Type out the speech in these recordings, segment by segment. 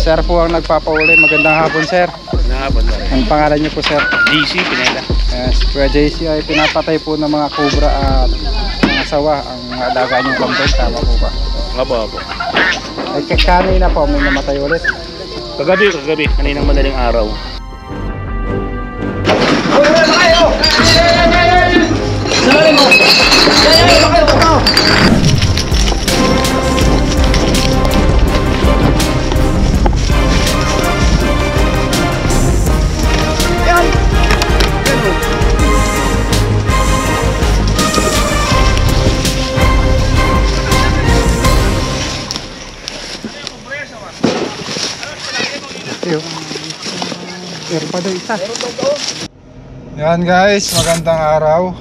Sir po ang nagpapauli. Magandang hapon, sir. Magandang hapon. Ang pangalan niyo po, sir? JC Pineda. Yes, Kuya JC ay pinapatay po ng mga cobra at mga sawa ang mga alaga niyong kambing. Tama po ba? Apo. Ay kanina po may namatay ulit. Kagabi. Kaninang madaling araw. Meron pa daw isa. Yan guys, magandang araw.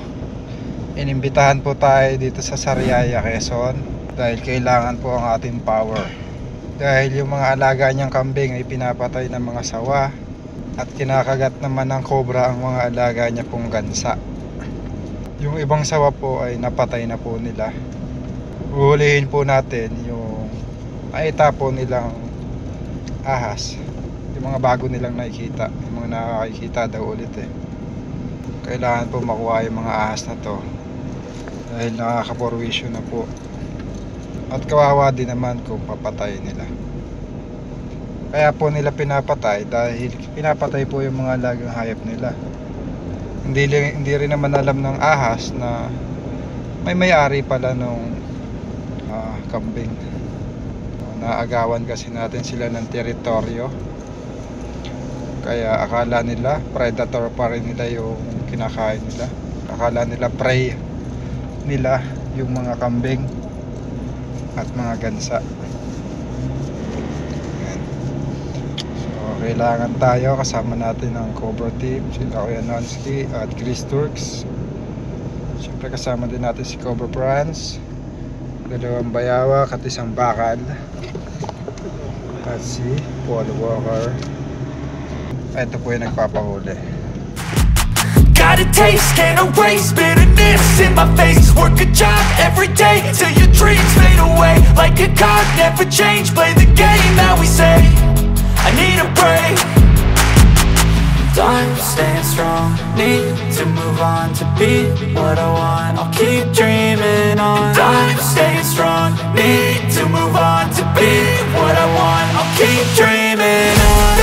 Inimbitahan po tayo dito sa Sariaya, Quezon dahil kailangan po ang ating power. Dahil yung mga alaga niyang kambing ay pinapatay ng mga sawa at kinakagat naman ng cobra ang mga alaga niya pong gansa. Yung ibang sawa po ay napatay na po nila. Uhulihin po natin yung naitapo nilang ahas, yung mga bago nilang nakikita, yung mga nakakikita daw ulit kailangan po makuha yung mga ahas na to dahil nakakaporwisyo na po at kawawa din naman kung papatay nila. Kaya po nila pinapatay dahil pinapatay po yung mga alagang hayop nila. Hindi rin naman alam ng ahas na may-ari pala nung kambing. Naagawan kasi natin sila ng teritoryo, kaya akala nila predator pa rin nila yung kinakain nila. Akala nila prey nila yung mga kambing at mga gansa. So kailangan tayo, kasama natin ang Cobra team, sila Kuya Nonsky at Chris Turks. Siyempre kasama din natin si Cobra Franz, dalawang bayawak at isang bakal, at si Paul Walker. Ito po yung nagpapahuli. Got a taste, can't erase bitterness in my face. Work a job every day till your dreams fade away. Like a card, never change, play the game that we say. I need a break. I'm staying strong, need to move on to be what I want. I'll keep dreaming on. I'm staying strong, need to move on to be what I want. I'll keep dreaming on.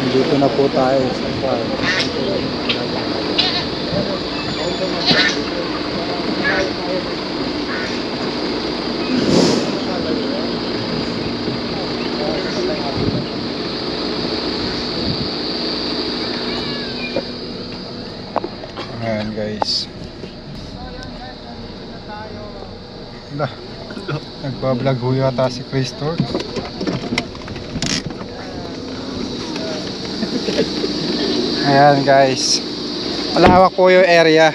Dito na po tayo sa farm. Ayan guys. Nagbablog ho yata si Chris Turks. Ayan guys, malawak po yung area.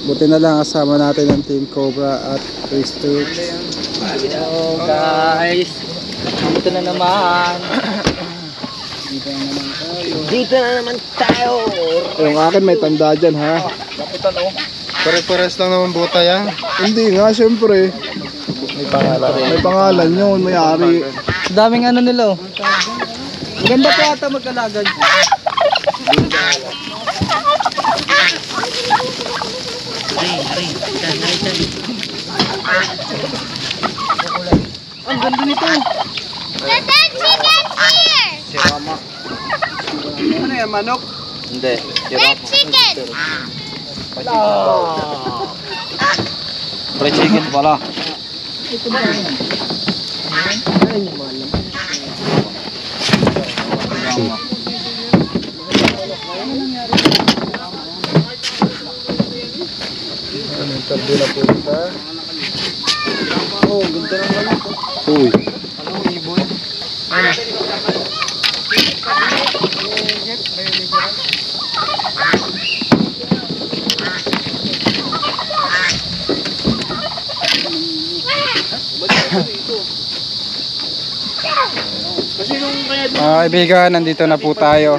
Buti na lang kasama natin ang Team Cobra at Chris Turks. Hello guys, dito na naman. Dito na naman tayo. Yung akin may tanda dyan ha. Pare-pares lang naman buta yan. Hindi nga, syempre may pangalan. May pangalan yun, may ari. Daming ano nila oh. Ganda pa ata mag-alagad. Ang ganda nito. The dead chicken here! Si Mama. Ano yan, manok? Hindi. Dead chicken! Fried chicken pala. Interview na po kita. Oh, ganda ng lamang. Uy. Anong ibon? Ano? Kaibigan, nandito na po tayo.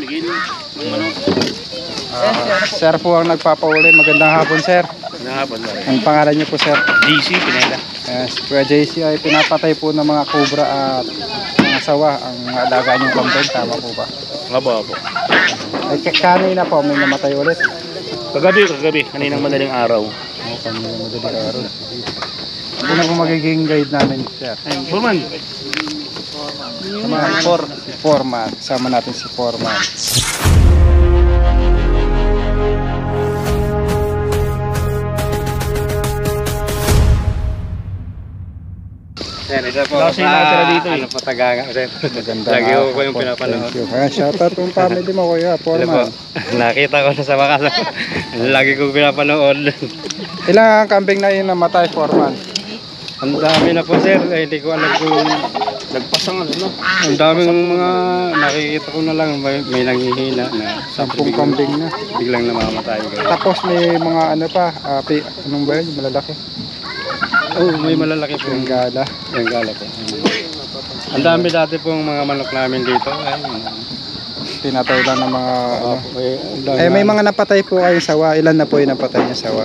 Sir po ang nagpapauli. Magandang hapon, sir. Nahapon na rin. Ang pangalan niyo po, sir? GC, Pinela. Yes, Kuya JC ay pinapatay po ng mga cobra at mga sawa ang alaga niyong kambing. Tama po ba? Aba po. Ay, kanina po may namatay ulit. Kagabi. Kaninang madaling araw. Kanina madaling araw. Ano na po magiging guide namin, sir? Burman. Si Foreman. Kasama natin si Foreman. Sir, isa po Kasi nakatira dito eh. ano po tagaga, sir. Maganda. Lagi ko po yung pinapanood. Thank you. Kaya shoutout yung family mo, Kuya Ano po, Foreman. nakita ko na sa wakas. Lagi ko pinapanood. Ilang kambing na yun namatay, Foreman? Ang dami na po, sir. Eh, hindi ko alam kung Nagpasang ano, no? ang daming mga nakikita ko na lang may nanghihina na 10 kambing na. biglang namamatay. Tapos may mga ano pa, anong ba yun? Malalaki. Oh, may malalaki po. Yung gala. Yung gala po. Ang dami dati pong mga manok namin dito. Tinatay lang ng mga ano. May May mga napatay po kayong sawa. Ilan na po yung napatay niya sawa?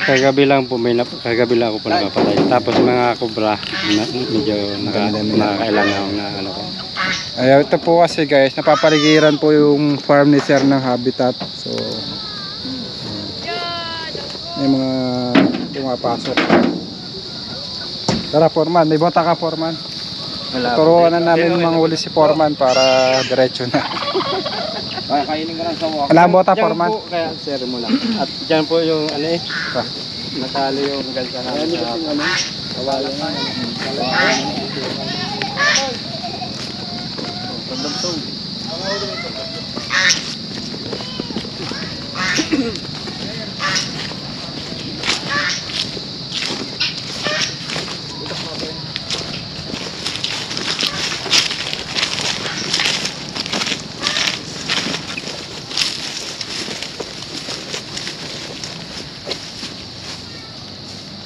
kagabi lang po kagabi lang ako po napapatay. Tapos mga kubra medyo nakakailangan na ano po. Ay, ito po kasi guys, napapaligiran po yung farm ni sir ng habitat. So may mga pumapasok. Tara Foreman, may bota ka Foreman. Turuan na namin manghuli si Foreman para diretso na. Kainin ka lang sa walk. Wala bota Foreman. Kaya sir mo lang. At dyan po yung ano eh. Natalo yung gansa namin sa kawalan na.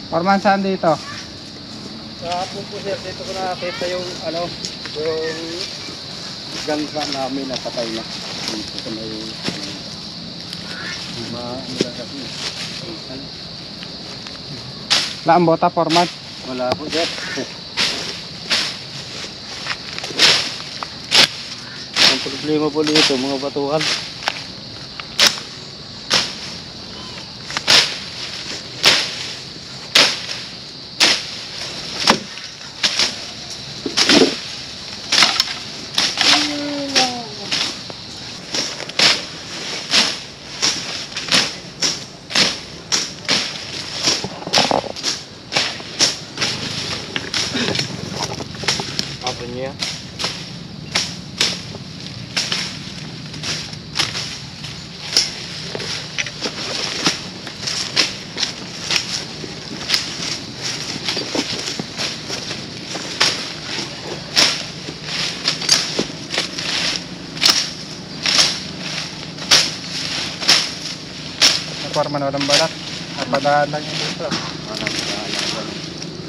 Foreman, saan dito? Sa hapon po sir, dito ko nakakita yung ano, yung gansa namin na patay na. Dito sa may Wala ang bota Foreman. wala po sir. Ang problema po dito, mga batuhan. Apa niya? Foreman, walang balat. Napadaan lang yung dito.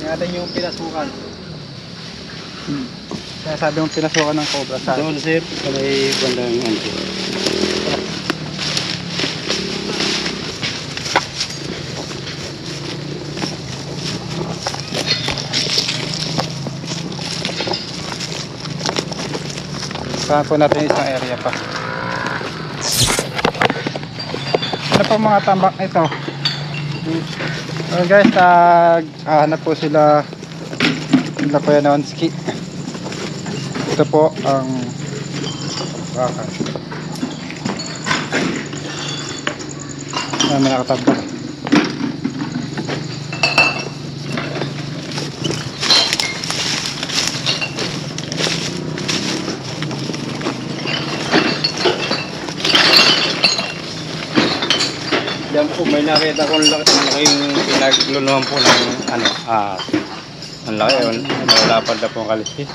Yung natin yung pinasukan. Kaya sabi mong pinasukan ng cobra sa Doon sir, sa may bandang anti. saan po natin isang area pa. Ano po mga tambak nito? Guys, hanap po sila nila Kuya Nonski. Ito po ang baka. May nakatabak. Diyan po, may nakita ko malaking pinagluluhan po ng ang laki, wala pa na po ang kaliskis.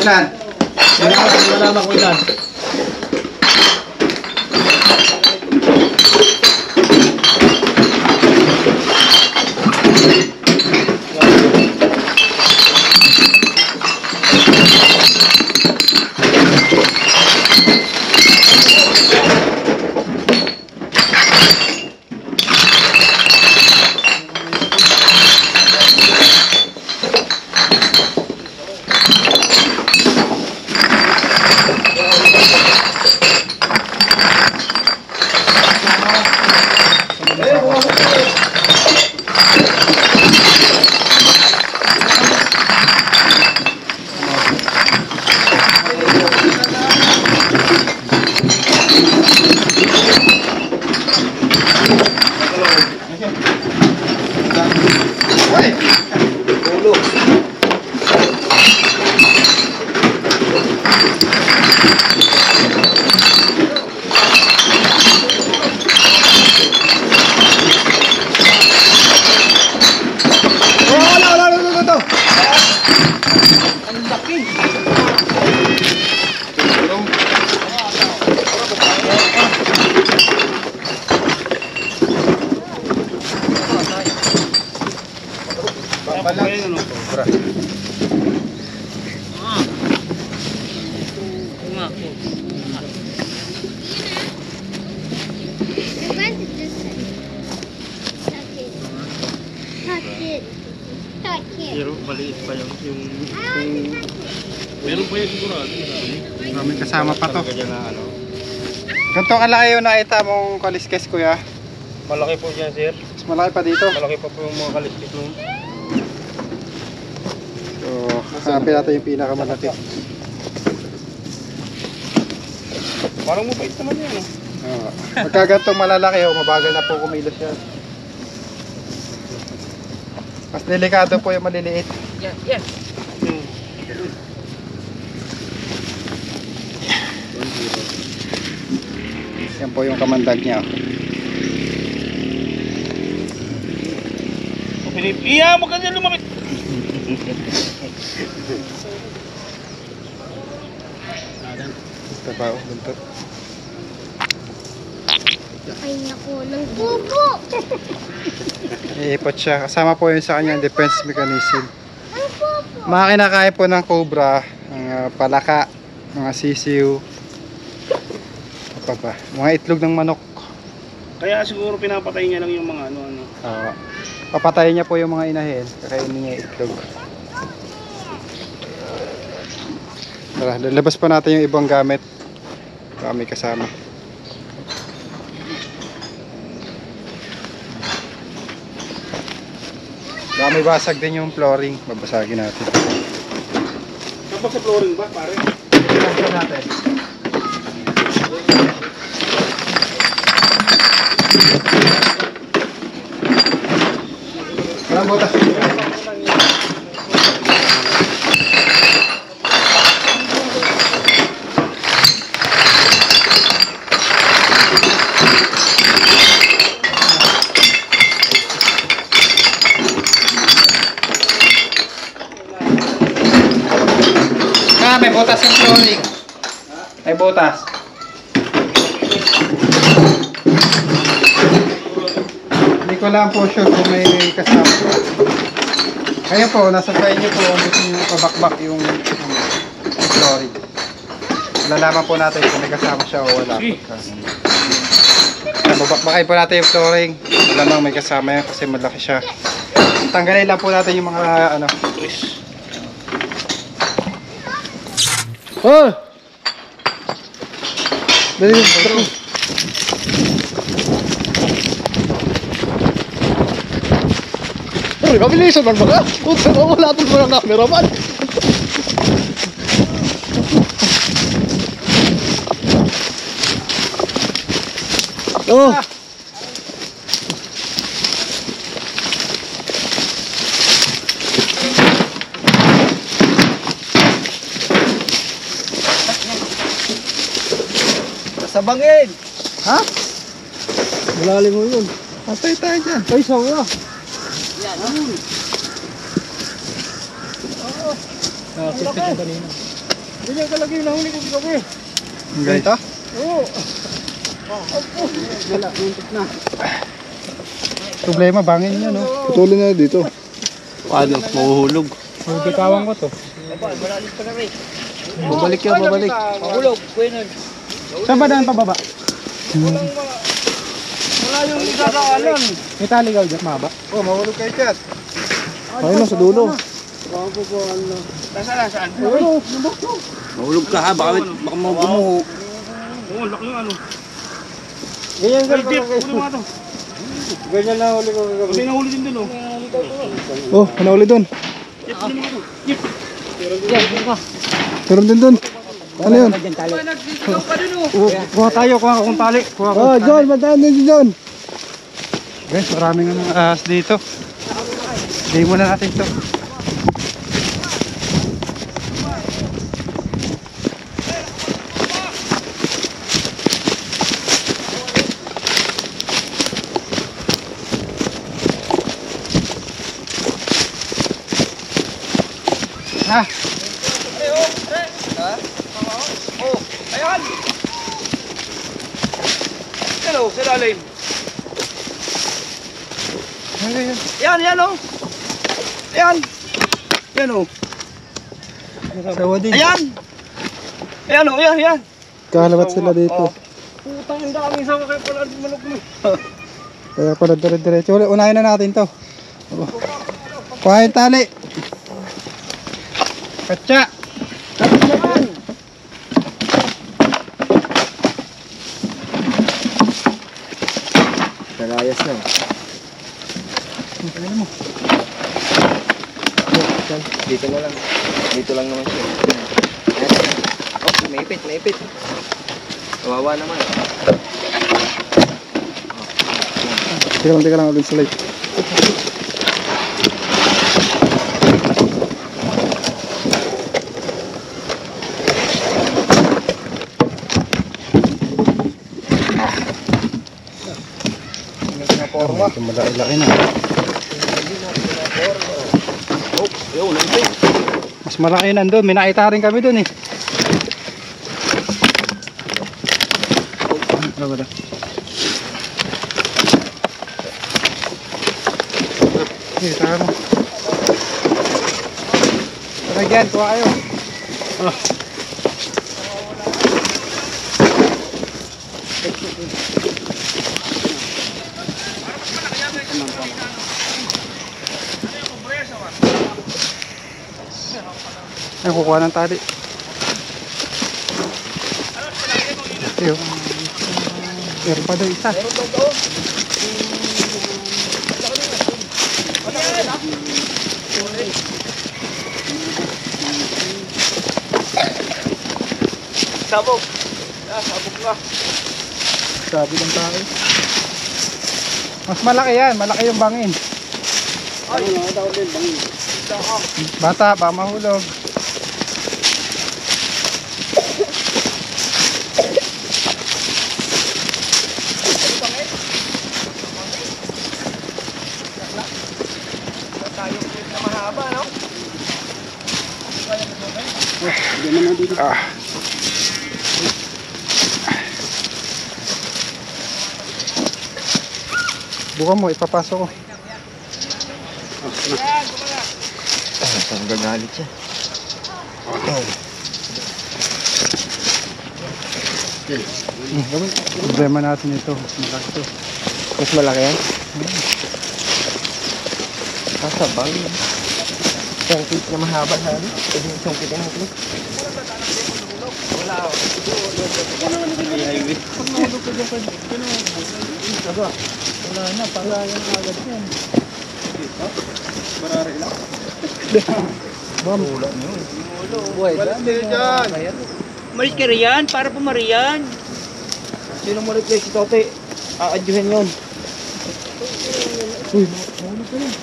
Ilan? Malaman ko ilan. Ang laki. Babalang. Ano? Sobra. When did this touch it? Touch it. Touch it. Pero maliit pa yung I want to touch it. meron pa yung sigurado. Maraming kasama pa to. Ganyan na ano. Ganito kalaki yung nakita mong kaliskes, kuya. Malaki po dyan, sir. Mas malaki pa dito. Malaki pa po yung mga kaliskis nun. So, hanapin natin yung pinakamalaki. Parang mabait naman yan. Pagka ganitong malalaki, mabagal na po kumilos yan. Mas delikado po yung maliliit. Yan. Yan po yung kamandag niya. Iya, mo kasi lumapit. Ito pa, buntot. Ay, naku, ng bubo. Iipot siya. Kasama po yun sa kanyang defense mechanism. Ang bubo. Mga kinakain po ng cobra, ang palaka, mga sisiw, apa pa, mga itlog ng manok. Kaya siguro pinapatay niya lang yung mga ano. Papatayin niya po yung mga inahin, kakainin niya yung itlog. Tara, lalabas pa natin yung ibang gamit. Baka may kasama. Baka may basag din yung flooring, babasagin natin. Kapag sa flooring ba, pare? Ito natin. Walang butas. May butas yung flooring. May butas. Hindi ko lang po sure kung may kasama. Kaya po, nasa sa inyo po kung gusto nyo pabakbak yung flooring. Malalaman po natin kung may kasama siya o wala. Babakbakay po natin yung flooring. Malamang may kasama yan kasi malaki siya. Tanggalin lang po natin yung mga ano. Oh! Dali, bro. Uy, kabilisan man ba ka? Utsan ako lahat ng mga cameraman. Oh! Sabangin. Ha? Malalim mo yun. Patay tayo dyan. Ay, sawa. Yan. Nakasipit yung kanina. Ganyan ka lagi yung nahuli ko gabi. Ganito? Oo. Wala, muntik na. Problema, bangin nyo, no? Putulin na dito. Paano? Mahuhulog. Bitawan ko to. Malalim pa na rin. Babalik yan, babalik. Mahulog. Kuya nun. Saan ba daan pababa? Wala yung idadaanan. May taligaw dyan, mahaba. Oh, mahulog kayo dyan. Ayun na, sa dulo. Bago po, ano. Saan? Ayun, Mahulog ka ha, baka magumuho. Oo, laki yung ano. ganyan ka Ay, Jeep, huli mo nga to. Ganyan na huli ko kagabi. May nahuli din dun, oh. Oh, nauli dun. Jeep, huli mo nga to. Jeep. Yan, yun ka. Meron din dun. Ano yun? Diyan tali. Kuha tayo, kuha akong tali. Kuha akong Oh, John, madaan na John. Guys, maraming mga ahas dito. Gawin muna natin to. Ha? Oh, ayan! Hello, sa lalim. Ayun. Yan oh. Ayan. Yan oh. Sawa din. Ayan. Ayan oh, ayan. Kalawat sila dito. Putang inda kami sa kay pala manok mo. Kaya pala dire-diretso. Unahin na natin to. Kuhain tali. Katsa. Nalayas na. Ano mo? Dito na lang. Dito lang naman siya. Oh, naipit. Kawawa naman. Teka lang ulit sa light. Ito malaki na. Yo, naipit. Mas malaki nandun. May nakita rin kami dun eh. Ano ba? Tara mo. Tara dyan, kuha kayo. Ay, kukuha ng tali. Ayun. Meron pa daw isa. Sabog. Sabog nga. Sabi ng tao. Mas malaki yan. Malaki yung bangin. Ay, daw din bangin. Bata, baka mahulog. Ah. Bukan mo, ipapasok ko. Saan gagalit siya? Problema natin ito. Malaki ito. Mas malaki yan? Kasabang. Isang feet na mahaba na ano? Pwede isang feet na natin. Wala ako. Wala na, para yung agad yan. Barari lang. Bam. Wala na yun. Wala dyan. Malit ka riyan, para pumariyan. Sino malit kayo si Tote? Aadyuhin yun. Uy, mahulog ka rin.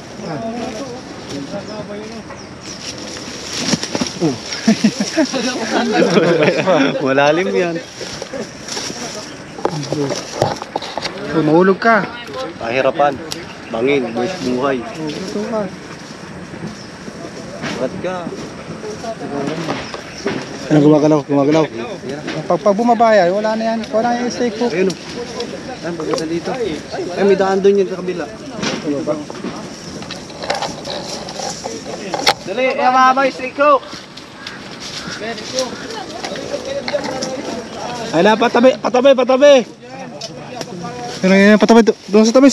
Malalim yan. Mahulog ka. Pahirapan. Bangin, buwis buhay. Ito ka. Ba't ka? Ano gumagalaw? Pag bumaba yan, wala na yan. Wala na yung stake hook. Ayun o. Ay, pagkata dito. Ay, may daan doon yun sa kabila. Dali, mababa yung stick hook. Ay na, patabi. Ano yan, patabi. Doon sa tabi.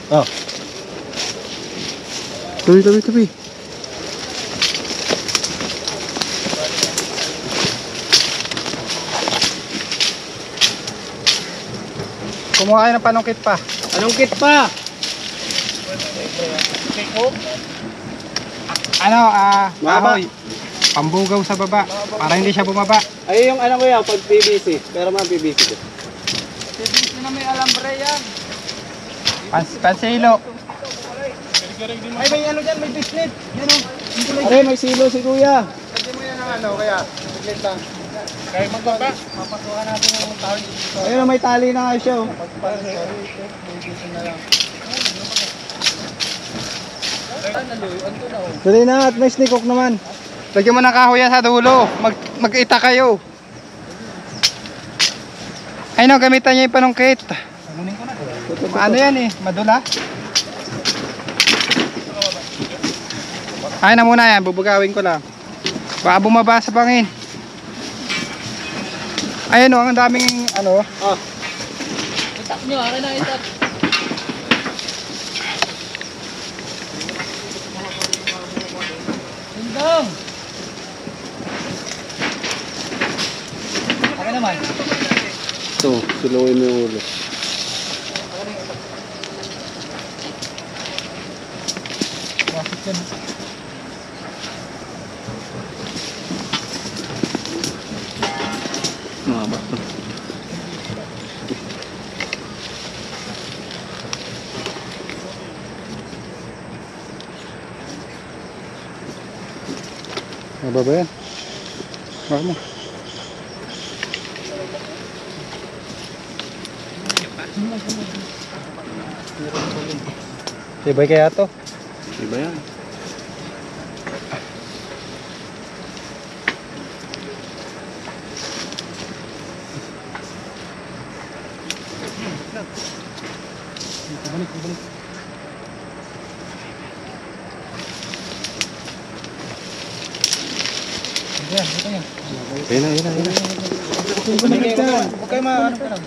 Oh. Tabi. Kumuha kayo ng panungkit pa. Anong kit pa? Ano, Baba. kahoy. Pambugaw sa baba. Para hindi siya bumaba. Ay, yung ano ko yan, pag PVC. Pero mga PVC ko. Pansilo. Ay, may ano dyan, may bisnet. Yan o. Ay, may silo si kuya. Pwede mo yan ang ano, kaya. Saglit lang. Kaya magbaba. Papasukan natin ang tali. Ayun, may tali na nga siya. Oh. Dali na at may sneak hook naman. Lagyan mo ng kahoy yan sa dulo. Mag-ita kayo. Ay no, gamitan niya yung panungkit. Ano yan eh, madula. Ay na muna yan, bubugawin ko lang. Baka bumaba sa bangin. Ayun o, ang daming ano. Itak nyo, akin na itak. Tindong! Akin naman. Ito, silawin mo yung ulo. Mahaba to. Maba ba yan? Baka mo. Tibay kaya to? Iba yan. Ayun na, ayun na, ayun na. Huwag kayo maano ka lang.